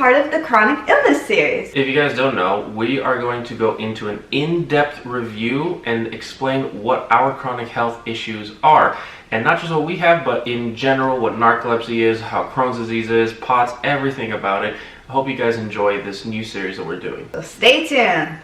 part of the chronic illness series. If you guys don't know, we are going to go into an in-depth review and explain what our chronic health issues are. And not just what we have, but in general, what narcolepsy is, how Crohn's disease is, POTS, everything about it. I hope you guys enjoy this new series that we're doing. So stay tuned.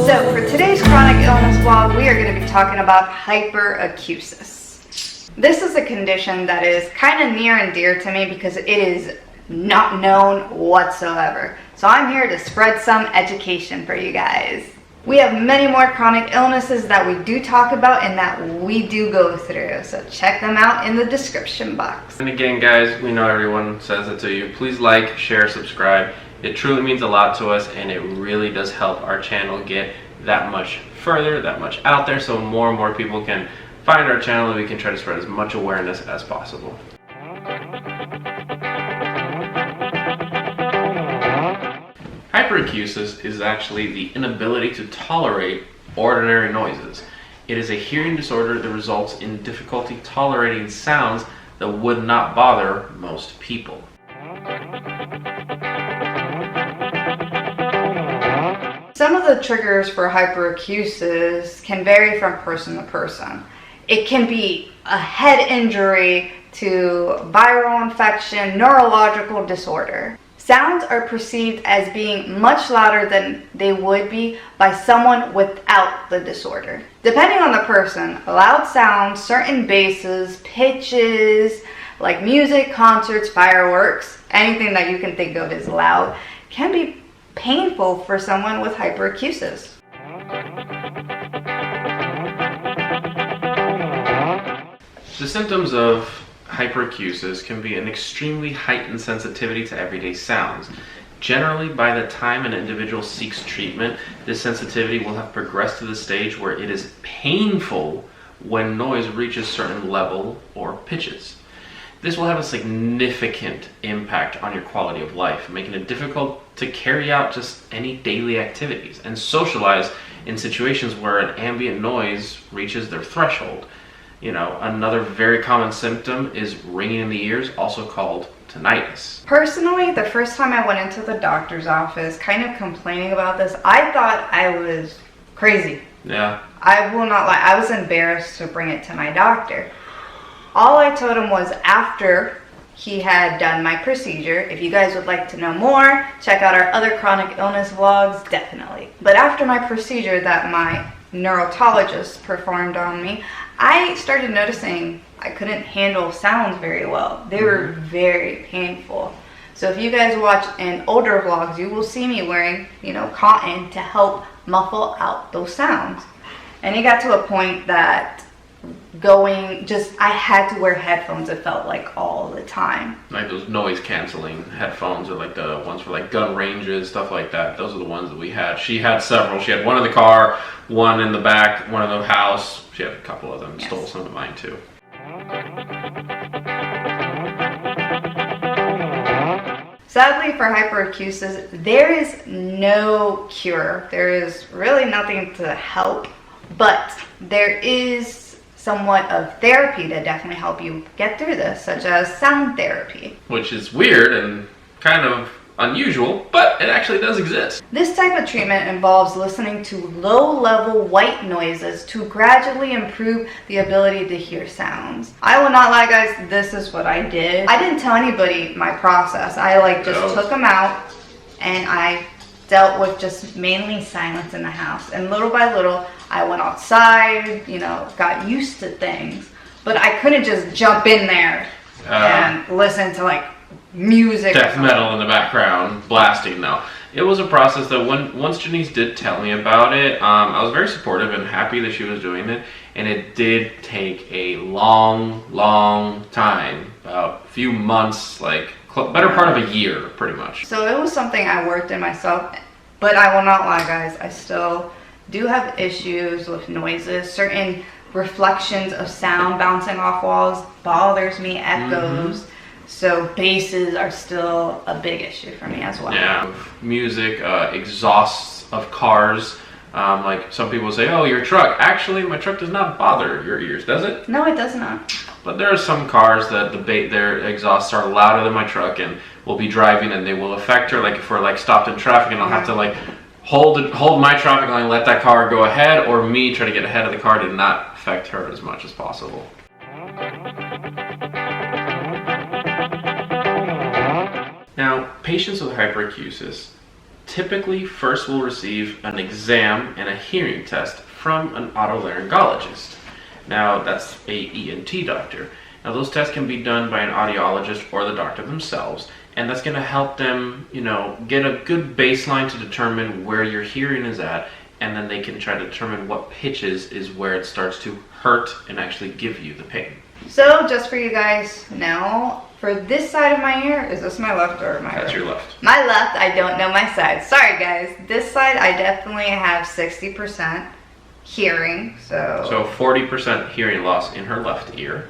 So for today's chronic illness vlog, we are going to be talking about hyperacusis. This is a condition that is kind of near and dear to me because it is not known whatsoever. So I'm here to spread some education for you guys. We have many more chronic illnesses that we do talk about and that we do go through. So check them out in the description box. And again, guys, we know everyone says it to you. Please like, share, subscribe. It truly means a lot to us, and it really does help our channel get that much further, that much out there, so more and more people can find our channel and we can try to spread as much awareness as possible. Hyperacusis is actually the inability to tolerate ordinary noises. It is a hearing disorder that results in difficulty tolerating sounds that would not bother most people. Some of the triggers for hyperacusis can vary from person to person. It can be a head injury to viral infection, neurological disorder. Sounds are perceived as being much louder than they would be by someone without the disorder. Depending on the person, loud sounds, certain basses, pitches, like music, concerts, fireworks, anything that you can think of as loud, can be painful for someone with hyperacusis. The symptoms of hyperacusis can be an extremely heightened sensitivity to everyday sounds. Generally, by the time an individual seeks treatment, this sensitivity will have progressed to the stage where it is painful when noise reaches certain level or pitches. This will have a significant impact on your quality of life, making it difficult to carry out just any daily activities and socialize in situations where an ambient noise reaches their threshold. You know, another very common symptom is ringing in the ears, also called tinnitus. Personally, the first time I went into the doctor's office kind of complaining about this, I thought I was crazy. Yeah. I will not lie, I was embarrassed to bring it to my doctor. All I told him was after he had done my procedure, if you guys would like to know more, check out our other chronic illness vlogs, definitely. But after my procedure that my neurologist performed on me, I started noticing I couldn't handle sounds very well. They were very painful. So if you guys watch in older vlogs, you will see me wearing, cotton to help muffle out those sounds. And it got to a point that I had to wear headphones, it felt like, all the time. Like those noise canceling headphones, or like the ones for like gun ranges, stuff like that. Those are the ones that we had. She had several. She had one in the car, one in the back, one in the house. She had a couple of them. Yes. Stole some of mine too. Sadly for hyperacusis, there is no cure. There is really nothing to help, but there is somewhat of therapy to definitely help you get through this, such as sound therapy. Which is weird and kind of unusual, but it actually does exist. This type of treatment involves listening to low-level white noises to gradually improve the ability to hear sounds. I will not lie, guys, this is what I did. I didn't tell anybody my process. I just took them out and I dealt with just mainly silence in the house. And little by little, I went outside, got used to things. But I couldn't just jump in there and listen to music. Death metal in the background, blasting. No. It was a process that once Janice did tell me about it, I was very supportive and happy that she was doing it. And it did take a long time, about a few months, better part of a year, pretty much. So it was something I worked in myself, but I will not lie, guys, I still do have issues with noises. Certain reflections of sound bouncing off walls bothers me, echoes. So basses are still a big issue for me as well. Yeah, music, exhausts of cars. Like some people say, oh, your truck. Actually, my truck does not bother your ears, does it? No, it does not. But there are some cars that their exhausts are louder than my truck, and we'll be driving and they will affect her. Like if we're like stopped in traffic, and I'll have to like hold my traffic line, let that car go ahead, or me try to get ahead of the car to not affect her as much as possible. Now, patients with hyperacusis typically first will receive an exam and a hearing test from an otolaryngologist. Now, that's a ENT doctor. Now, those tests can be done by an audiologist or the doctor themselves, and that's going to help them, get a good baseline to determine where your hearing is at, and then they can try to determine what pitches is where it starts to hurt and actually give you the pain. So, just for you guys to know, for this side of my ear, is this my left or my right? That's your left. My left, I don't know my side. Sorry guys. This side, I definitely have 60% hearing, So 40% hearing loss in her left ear.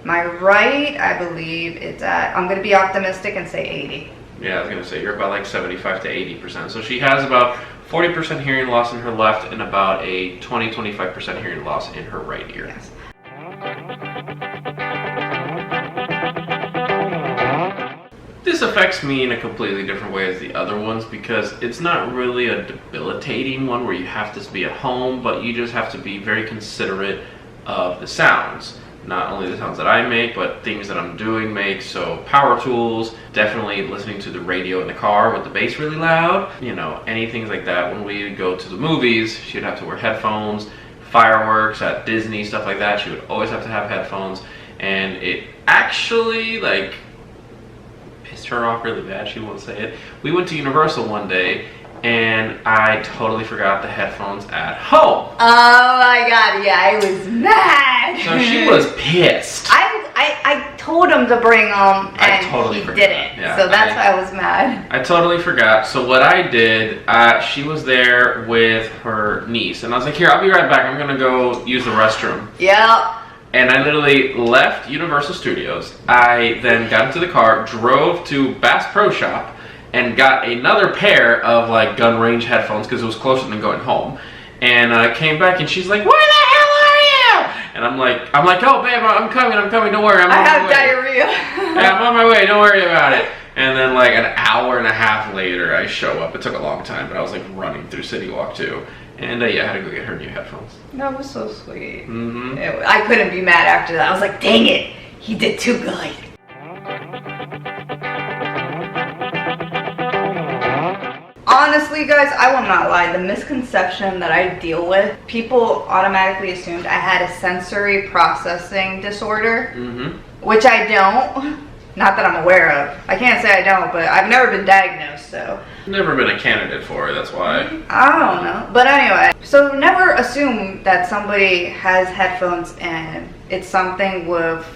My right, I believe it's at, I'm going to be optimistic and say 80. Yeah, I was going to say, you're about like 75 to 80%. So she has about 40% hearing loss in her left and about a 20-25% hearing loss in her right ear. Yes. This affects me in a completely different way as the other ones because it's not really a debilitating one where you have to be at home, but you just have to be very considerate of the sounds. Not only the sounds that I make, but things that I'm doing make. So power tools, definitely listening to the radio in the car with the bass really loud, anything like that. When we go to the movies, she'd have to wear headphones. Fireworks at Disney, stuff like that, she would always have to have headphones. And it actually, pissed her off really bad, she won't say it. We went to Universal one day, and I totally forgot the headphones at home. Oh my god, yeah, I was mad. So she was pissed. I told him to bring them, and he didn't. Yeah, so that's why I was mad. I totally forgot. So what I did, she was there with her niece, and I was like, here, I'll be right back. I'm going to go use the restroom. Yep. And I literally left Universal Studios. I then got into the car, drove to Bass Pro Shop, and got another pair of gun range headphones because it was closer than going home. And I came back and she's like, "Where the hell are you?" And I'm like, "Oh babe, I'm coming. Don't worry, I have diarrhea." Yeah, I'm on my way. Don't worry about it. And then an hour and a half later, I show up. It took a long time, but I was running through City Walk too. And I had to go get her new headphones. That was so sweet. Mm-hmm. I couldn't be mad after that. I was like, dang it, he did too good. Honestly, guys, I will not lie. The misconception that I deal with, people automatically assumed I had a sensory processing disorder, which I don't. Not that I'm aware of. I can't say I don't, but I've never been diagnosed, so. Never been a candidate for it, that's why. I don't know. But anyway, so never assume that somebody has headphones and it's something with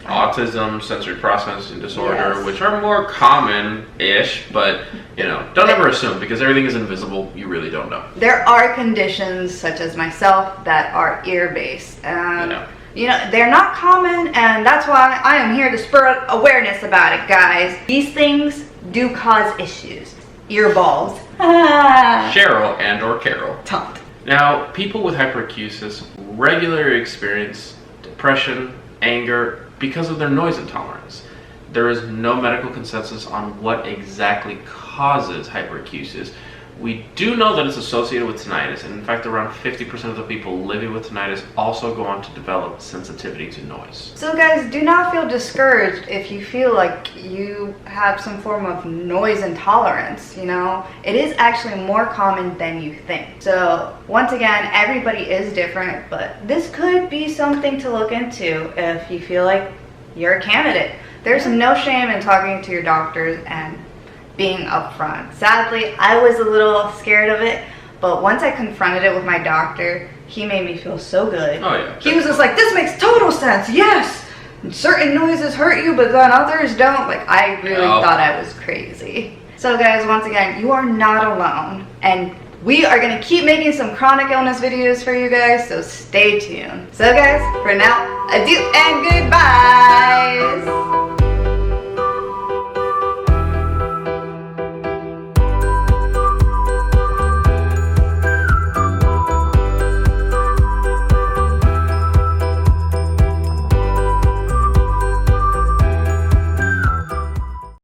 autism, sensory processing disorder, which are more common-ish, but don't ever assume because everything is invisible. You really don't know. There are conditions such as myself that are ear-based, and they're not common, and that's why I am here to spur awareness about it, guys. These things do cause issues. Earballs. Cheryl and or Carol. Taunt. Now, people with hyperacusis regularly experience depression, anger, because of their noise intolerance. There is no medical consensus on what exactly causes hyperacusis. We do know that it's associated with tinnitus, and in fact around 50% of the people living with tinnitus also go on to develop sensitivity to noise. So guys, do not feel discouraged if you feel like you have some form of noise intolerance, It is actually more common than you think. So once again, everybody is different, but this could be something to look into if you feel like you're a candidate. There's no shame in talking to your doctors and being upfront. Sadly, I was a little scared of it, but once I confronted it with my doctor, he made me feel so good. Oh yeah. He was just like, this makes total sense, yes! Certain noises hurt you, but then others don't. I really thought I was crazy. So guys, once again, you are not alone, and we are going to keep making some chronic illness videos for you guys, so stay tuned. So guys, for now, adieu and goodbyes!